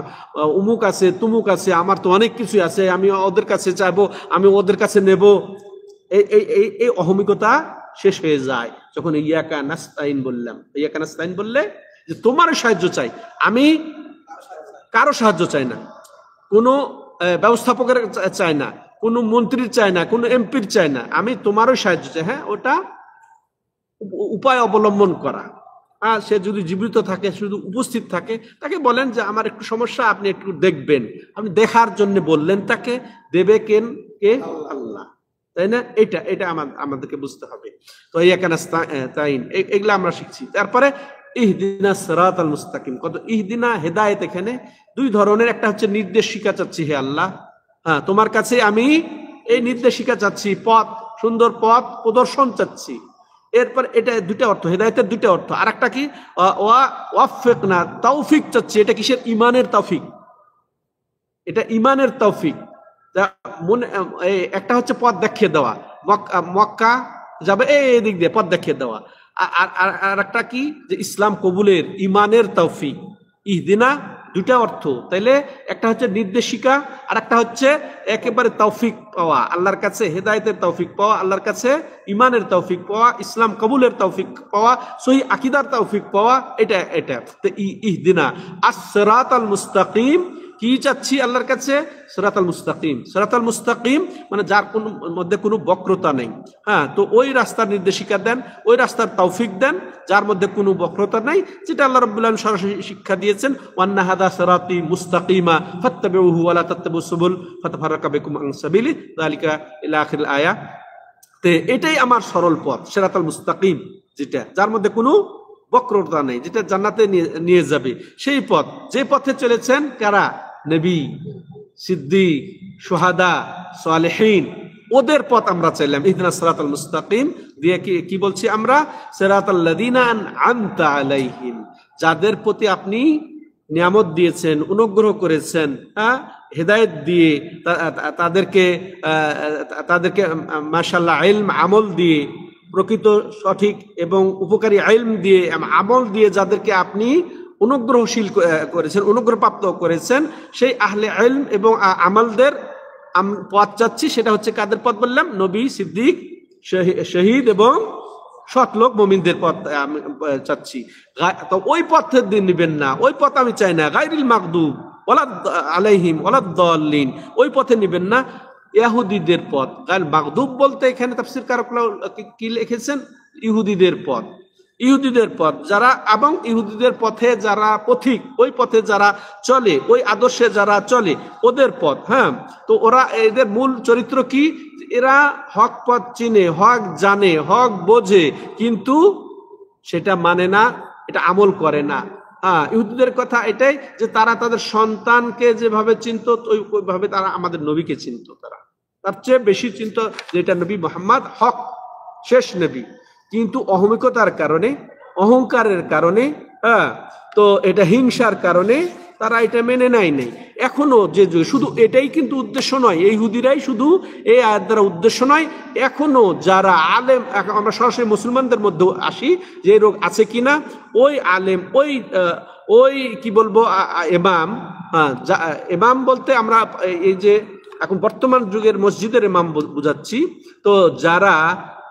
উমুক আছে, তুমুক আছে, আমার তো অনেক কিছু আছে, আমি ওদের কাছে চাইবো, আমি ওদের কাছে নেব। এই অহমিকতা শেষ হয়ে যায় যখন ইয়াকা নাস্তাইন বললাম। ইয়াকা নাস্তাইন বললে যে তোমার সাহায্য চাই, আমি কারো সাহায্য চাই না, কোনো ব্যবস্থাপকের চাই না, কোনো মন্ত্রীর চাই না, কোনো এমপির চাই না, আমি তোমারও সাহায্য চাই। হ্যাঁ, ওটা উপায় অবলম্বন করা। সে যদি জীবিত থাকে, শুধু উপস্থিত থাকে, তাকে বলেন যে আমার একটু সমস্যা, আপনি একটু দেখবেন। আপনি দেখার জন্য বললেন, তাকে দেবে কে? আল্লাহ, তাই না? এটা আমাদেরকে বুঝতে হবে। তো ইয়াকা নাস্তাইন এগুলা আমরা শিখছি। তারপরে ইহদিনা সিরাতাল মুস্তাকিম, কত ইহদিনা হেদায়েত, এখানে দুই ধরনের, একটা হচ্ছে নির্দেশিকা চাচ্ছি, হে আল্লাহ, হ্যাঁ তোমার কাছে আমি এই নির্দেশিকা চাচ্ছি, পথ, সুন্দর পথ প্রদর্শন চাচ্ছি। এরপর এটা দুইটা অর্থ, হেদায়েতের দুইটা অর্থ। আর একটা কি, ওয়াফিকনা, তৌফিক চাচ্ছি। এটা কিসের? ইমানের তৌফিক, এটা ইমানের তৌফিক। মনে একটা হচ্ছে পথ দেখিয়ে দেওয়া, মক্কা যাবে এই দিক দিয়ে পথ দেখিয়ে দেওয়া। আর একটা কি, যে ইসলাম কবুলের, ইমানের তৌফিক। ইহদিনা দুইটা অর্থ, তাইলে একটা হচ্ছে নির্দেশিকা, আর একটা হচ্ছে একেবারে তৌফিক পাওয়া আল্লাহর কাছে, হেদায়েতের তৌফিক পাওয়া আল্লাহর কাছে, ইমানের তৌফিক পাওয়া, ইসলাম কবুলের তৌফিক পাওয়া, সহি আকীদার তৌফিক পাওয়া। এটা তো ইহদিনা আস-সিরাতাল মুস্তাকিম, কি চাচ্ছি আল্লাহর কাছে? সিরাতাল মুস্তাকিম। সিরাতাল মুস্তাকিম মানে যার কোন মধ্যে কোনো বক্রতা নেই। হ্যাঁ, তো ওই রাস্তার নির্দেশিকা দেন, ওই রাস্তার তৌফিক দেন যার মধ্যে কোনো বক্রতা নেই, যেটা আল্লাহ রাব্বুল আলামিন সরাসরি শিক্ষা দিয়েছেন, ওয়ান্না হাদা সিরাতি মুস্তাকিমা ফাত্তাবিউহু ওয়া লা তাত্তাবিউস সুবুল ফাতাফাররাকা বিকুম আন সাবিলি যালিকা ইলা আখিরিল আয়া। তে এটাই আমার সরল পথ, সিরাতাল মুস্তাকিম, যেটা যার মধ্যে কোনো বক্রতা নেই, যেটা জান্নাতে নিয়ে যাবে, সেই পথ। যে পথে চলেছেন কারা? নবী, সিদ্দিক, শুহাদা, সালেহীন, ওদের পথ আমরা চাইলাম। ইহদিনাস সিরাতাল মুস্তাকিম দিয়ে কি বলছি আমরা? সিরাতাল লাযিনা আন'আমতা আলাইহিম, যাদের প্রতি আপনি নিয়ামত দিয়েছেন, অনুগ্রহ করেছেন, হ্যাঁ, হেদায়েত দিয়ে, তাদেরকে মাশাআল্লাহ ইলম আমল দিয়ে, প্রকৃত সঠিক এবং উপকারী ইলম দিয়ে, আমল দিয়ে যাদেরকে আপনি অনুগ্রহশীল করেছেন, অনুগ্রহপ্রাপ্ত করেছেন, সেই আহলে ইলম এবং আমলদের পথ চাচ্ছি। সেটা হচ্ছে কাদের পথ বললাম? নবী, সিদ্দিক, শহীদ এবং সৎ লোক মুমিনদের পথ আমি চাচ্ছি। তো ওই পথের দিন নিবেন না, ওই পথ আমি চাই না। গায়রিল মাগদুব ওয়ালাদ আলাইহিম ওয়ালাদ দাল্লিন, ওই পথে নিবেন না, ইহুদিদের পথ। গায়রিল মাগদুব বলতে এখানে তাফসীরকাররা কি লিখেছেন? ইহুদিদের পথ। ইহুদিদের পথ যারা, এবং ইহুদিদের পথে যারা পথিক, ওই পথে যারা চলে, ওই আদর্শে যারা চলে, ওদের পথ। হ্যাঁ, তো ওরা, এদের মূল চরিত্র কি? এরা হক পথ চিনে, হক জানে, হক বোঝে, কিন্তু সেটা মানে না, এটা আমল করে না। হ্যাঁ, ইহুদিদের কথা এটাই যে তারা তাদের সন্তানকে যেভাবে চিনত ওইভাবে তারা আমাদের নবীকে চিনত, তারা তার চেয়ে বেশি চিনত যে এটা নবী মুহাম্মদ হক, শেষ নবী। কিন্তু অহমিকতার কারণে, অহংকারের কারণে, হ্যাঁ, তো এটা হিংসার কারণে তারা এটা মেনে নেয় নাই। এখনো যে শুধু এটাই কিন্তু উদ্দেশ্য নয়, এই ইহুদিরাই শুধু এই আয়াত দ্বারা উদ্দেশ্য নয়, এখনো যারা আলেম, আমরা সরাসরি মুসলমানদের মধ্যে আসি, যে রোগ আছে কিনা, ওই আলেম, ওই কি বলবো ইমাম, ইমাম বলতে আমরা এই যে এখন বর্তমান যুগের মসজিদের ইমাম বুঝাচ্ছি। তো যারা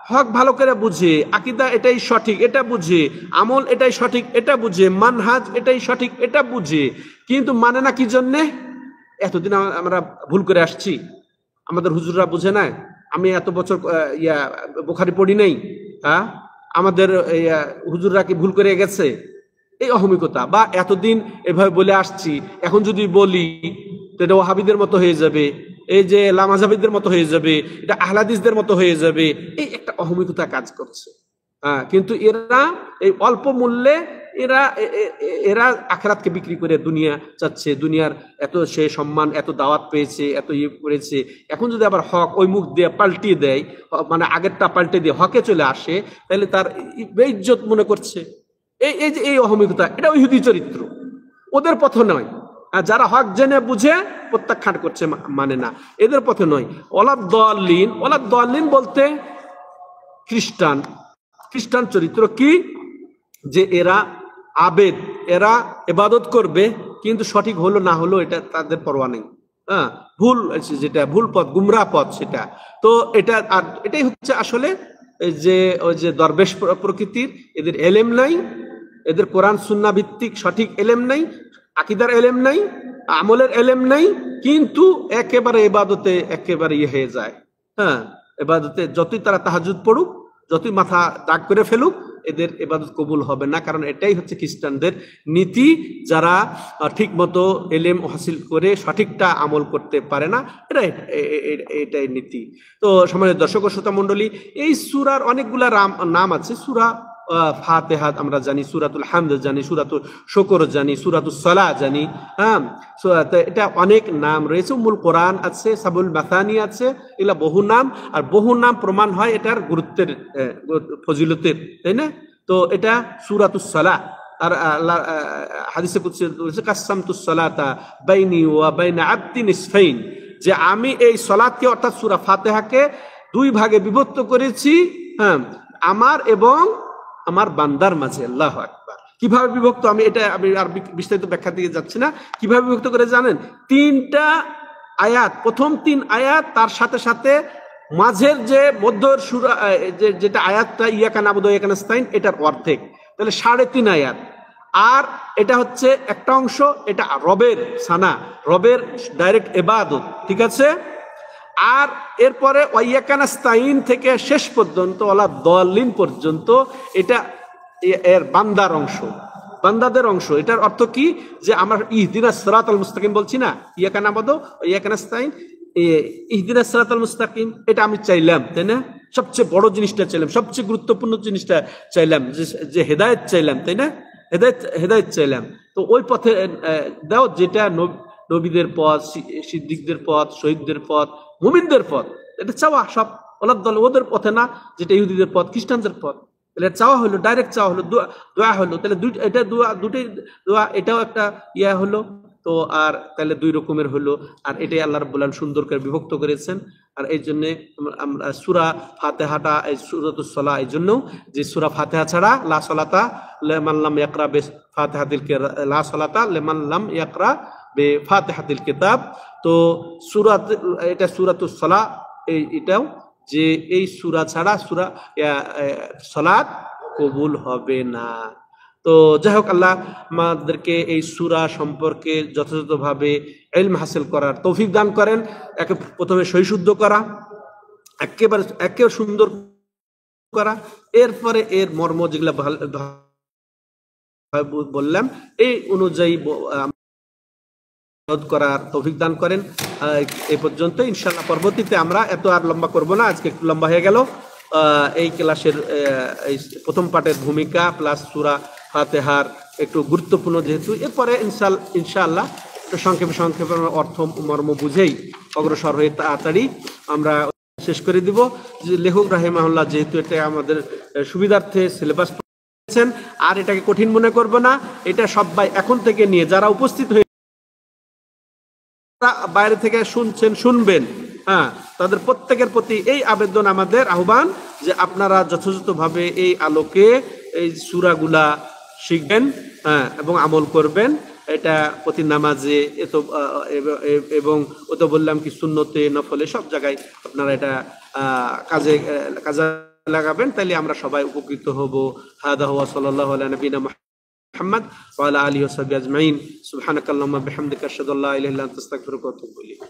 হক ভালো করে বুঝে, আকীদা এটাই সঠিক এটা বুঝে, আমল এটাই সঠিক এটা বুঝে, মানহাজ এটাই সঠিক এটা বুঝে, কিন্তু মানে না কি জন্যে? এতদিন আমরা ভুল করে আসছি, আমাদের হুজুররা বুঝে না, আমি এত বছর বুখারী পড়ি নাই, হ্যাঁ, আমাদের হুজুররা কি ভুল করে গেছে? এই অহমিকতা। বা এতদিন এভাবে বলে আসছি, এখন যদি বলি এটা ওয়াহাবিদের মতো হয়ে যাবে, এই যে লামাজাবিদের মতো হয়ে যাবে, এটা আহলাদিসদের মতো হয়ে যাবে, এই একটা অহমিকতা কাজ করছে। হ্যাঁ, কিন্তু এরা এই অল্প মূল্যে এরা আখিরাতকে বিক্রি করে দুনিয়া চাচ্ছে, দুনিয়ার এত সে সম্মান, এত দাওয়াত পেয়েছে, এত ইয়ে করেছে, এখন যদি আবার হক ওই মুখ দিয়ে পাল্টিয়ে দেয়, মানে আগেরটা পাল্টে দিয়ে হকে চলে আসে, তাহলে তার বেইজ্জত মনে করছে। এই যে এই অহমিকতা, এটা ইহুদি চরিত্র, ওদের পথ নয়। যারা হক জেনে বুঝে প্রত্যাখ্যান করছে, মানে না, এদের পথে নয়। ওয়ালাদ-দাল্লিন, ওয়ালাদ-দাল্লিন বলতে খ্রিস্টান চরিত্র কি? যে এরা আবেদ, এরা ইবাদত করবে, কিন্তু সঠিক হলো না হলো এটা তাদের পরোয়া নেই। হ্যাঁ, ভুল, যেটা ভুল পথ, গুমরাহ পথ সেটা। তো এটা, আর এটাই হচ্ছে আসলে যে ওই যে দরবেশ প্রকৃতির, এদের এলেম নাই, এদের কোরআন সুন্নাহ ভিত্তিক সঠিক এলেম নাই, আকীদার এলেম নাই, আমলের এলেম নাই, কিন্তু একেবারে ইবাদতে একেবারে ইয়ে হয়ে যায়। হ্যাঁ, ইবাদতে যতই তারা তাহাজ্জুদ পড়ুক, যতই মাথা দাগ করে ফেলুক, এদের ইবাদত কবুল হবে না। কারণ এটাই হচ্ছে খ্রিস্টানদের নীতি, যারা ঠিক মতো এলেম হাসিল করে সঠিকটা আমল করতে পারে না, এটাই নীতি। তো সম্মানিত দর্শক ও শ্রোতা মণ্ডলী, এই সূরার অনেকগুলা নাম আছে। সূরা ফাতিহা আমরা জানি, সূরাতুল হামদ জানি, সূরাতুল শুকর জানি, সূরাতুস সালাহ জানি। হ্যাঁ, এটা অনেক নাম রয়েছে। উম্মুল কোরআন আছে, সাবুল মাসানি আছে, এগুলা বহু নাম। আর বহু নাম প্রমাণ হয় এটার গুরুত্বের, ফজিলতের, তাই না? তো এটা সূরাতুস সালাহ। আর আল্লাহ হাদিসে কুদসি বলেছে, কাসসামতুস সালাতা বাইনি ওয়া বাইনা আবদি নিসফাইন, যে আমি এই সালাতকে অর্থাৎ সূরা ফাতিহাকে দুই ভাগে বিভক্ত করেছি, হ্যাঁ, আমার এবং আমার বান্দার মাঝে। আল্লাহু আকবার। কিভাবে বিভক্ত, আমি আর বিস্তারিত ব্যাখ্যা দিয়ে যাচ্ছি না। কিভাবে বিভক্ত করে জানেন? 3টা আয়াত, প্রথম 3 আয়াত, তার সাথে সাথে মাঝের যে মধ্যের সূরা, যেটা আয়াতটা ইয়াকা নাবুদু ওয়া ইয়াকা নাস্তাইন, এটার অর্ধেক, তাহলে 3.5 আয়াত। আর এটা হচ্ছে একটা অংশ, এটা রবের সানা, রবের ডাইরেক্ট ইবাদত, ঠিক আছে? আর এরপরে ওয়া ইয়াকা নাস্তাইন থেকে শেষ পর্যন্ত ওয়ালাদ-দাল্লিন পর্যন্ত, এটা এর বান্দার অংশ, বান্দাদের অংশ। এটার অর্থ কি? যে আমরা ইহদিনাস সিরাতাল মুস্তাকিম বলছি না, ইয়াকা নাবুদু ওয়া ইয়াকা নাস্তাইন, ইহদিনাস সিরাতাল মুস্তাকিম, এটা আমি চাইলাম, তাই না? সবচেয়ে বড় জিনিসটা চাইলাম, সবচেয়ে গুরুত্বপূর্ণ জিনিসটা চাইলাম, যে হেদায়েত চাইলাম, তাই না? হেদায়েত চাইলাম। তো ওই পথে দাও, যেটা নবীদের পথ, সিদ্দিকদের পথ, শহীদদের পথ, মুমিনদের পথ, এটা চাওয়া। সব ওলাদ-দল ওদের পথে না, যেটা ইহুদিদের পথ, খ্রিস্টানদের পথ। তাহলে চাওয়া হলো, ডাইরেক্ট চাওয়া হলো, দোয়া হলো। তাহলে এটা দুটোই দোয়া, এটাও একটা ইয়া হলো। তো আর তাহলে 2 রকমের হলো। আর এটাই আল্লাহ রাব্বুল আলামিন সুন্দর করে বিভক্ত করেছেন। আর এই জন্যে আমরা সূরা ফাতিহাটা, এই সূরাতুস সালাহ, এই জন্য যে সূরা ফাতিহা ছাড়া লা সালাতা লিমান লাম ইয়াকরা বি ফাতিহাতিল কিতাব, লা সালাতা লিমান লাম ইয়াকরা বি ফাতিহাতিল কিতাব। তো এটা সূরাতুস সালাহ, এটাও যে এই সূরা ছাড়া সালাত কবুল হবে না। তো যাই হোক, আল্লাহ আমাদেরকে এই সূরা সম্পর্কে যথাযথভাবে ইলম হাসিল করার তৌফিক দান করেন। প্রথমে সহিশুদ্ধ করা, একেবারে সুন্দর করা, এরপরে এর মর্ম যেগুলা বললাম এই অনুযায়ী করার তৌফিক দান করেন। এই পর্যন্ত ইনশাআল্লাহ। পরবর্তীতে আমরা এত আর লম্বা করব না, আজকে একটু লম্বা হয়ে গেল। এই ক্লাসের এই প্রথম পার্টের ভূমিকা প্লাস সূরা ফাতিহার একটু গুরুত্বপূর্ণ যেহেতু, এরপরে ইনশাআল্লাহ সংক্ষেপে অর্থ মর্ম বুঝেই অগ্রসর হয়ে তাড়াতাড়ি আমরা শেষ করে দিব। যে লেখক রাহিমাহুল্লাহ যেহেতু এটা আমাদের সুবিধার্থে সিলেবাস করেছেন, আর এটাকে কঠিন মনে করব না। এটা সবাই এখন থেকে নিয়ে যারা উপস্থিত হয়ে বাইরে থেকে শুনবেন, হ্যাঁ, তাদের প্রত্যেকের প্রতি এই আবেদন, আমাদের আহ্বান যে আপনারা যথাযথভাবে এই আলোকে এই সূরাগুলা শিখবেন, হ্যাঁ, এবং আমল করবেন। এটা প্রতি নামাজে এবং ও তো বললাম কি সুন্নতে নফলে সব জায়গায় আপনারা এটা কাজে লাগাবেন, তাইলে আমরা সবাই উপকৃত হব। হাদা হুয়া সাল্লাল্লাহু আলা নবিনা মুহাম্মদ ওয়া আলা আলিহি ওয়া সাহবিহি আজমাইন। সুবহানাকাল্লাহুম্মা বিহামদিকা আশহাদু আল্লা ইলাহা ইল্লা আনতা আস্তাগফিরুকা ওয়া আতুবু ইলাইক।